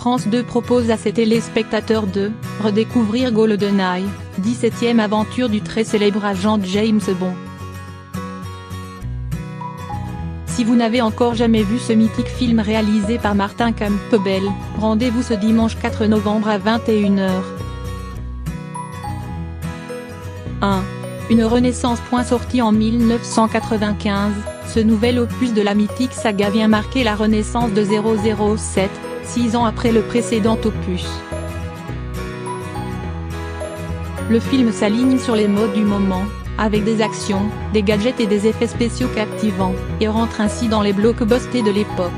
France 2 propose à ses téléspectateurs de redécouvrir GoldenEye, 17e aventure du très célèbre agent James Bond. Si vous n'avez encore jamais vu ce mythique film réalisé par Martin Campbell, rendez-vous ce dimanche 4 novembre à 21 h. 1. Une renaissance. Sorti en 1995, ce nouvel opus de la mythique saga vient marquer la renaissance de 007, 6 ans après le précédent opus. Le film s'aligne sur les modes du moment, avec des actions, des gadgets et des effets spéciaux captivants, et rentre ainsi dans les blockbusters de l'époque.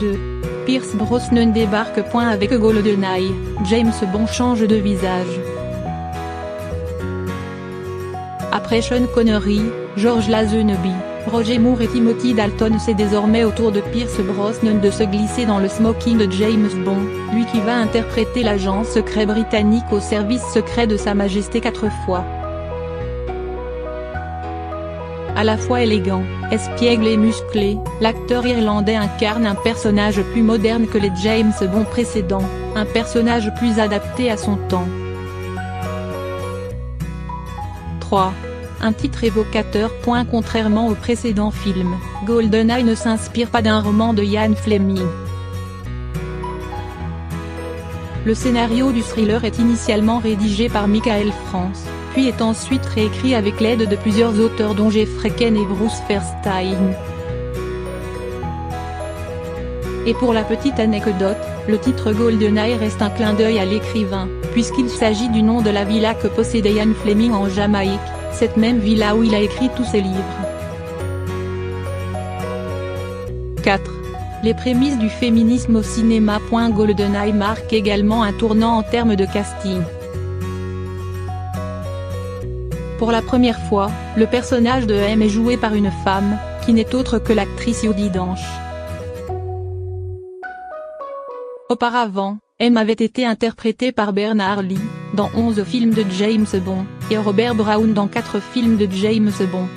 2. Pierce Brosnan débarque. Avec GoldenEye, James Bond change de visage. Après Sean Connery, George Lazenby, Roger Moore et Timothy Dalton, c'est désormais au tour de Pierce Brosnan de se glisser dans le smoking de James Bond, lui qui va interpréter l'agent secret britannique au service secret de Sa Majesté 4 fois. À la fois élégant, espiègle et musclé, l'acteur irlandais incarne un personnage plus moderne que les James Bond précédents, un personnage plus adapté à son temps. 3. Un titre évocateur. Contrairement au précédent film, GoldenEye ne s'inspire pas d'un roman de Ian Fleming. Le scénario du thriller est initialement rédigé par Michael France, puis est ensuite réécrit avec l'aide de plusieurs auteurs dont Jeffrey Kane et Bruce Feirstein. Et pour la petite anecdote, le titre GoldenEye reste un clin d'œil à l'écrivain, puisqu'il s'agit du nom de la villa que possédait Ian Fleming en Jamaïque, cette même villa où il a écrit tous ses livres. 4. Les prémices du féminisme au cinéma. GoldenEye marque également un tournant en termes de casting. Pour la première fois, le personnage de M est joué par une femme, qui n'est autre que l'actrice Judi Dench. Auparavant, M avait été interprété par Bernard Lee, dans 11 films de James Bond, et Robert Brown dans 4 films de James Bond.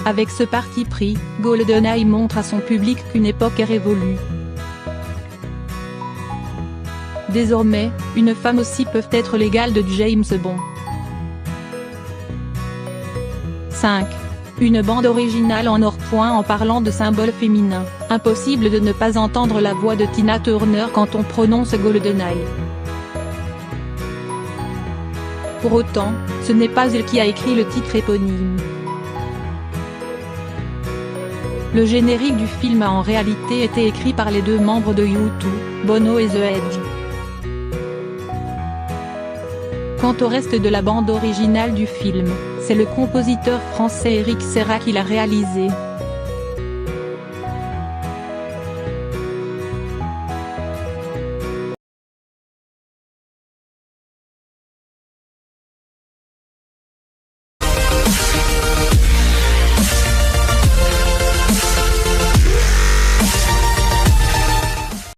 Avec ce parti pris, GoldenEye montre à son public qu'une époque est révolue. Désormais, une femme aussi peut être l'égale de James Bond. 5. Une bande originale en or. En parlant de symboles féminins, impossible de ne pas entendre la voix de Tina Turner quand on prononce GoldenEye. Pour autant, ce n'est pas elle qui a écrit le titre éponyme. Le générique du film a en réalité été écrit par les deux membres de U2, Bono et The Edge. Quant au reste de la bande originale du film, c'est le compositeur français Éric Serra qui l'a réalisé.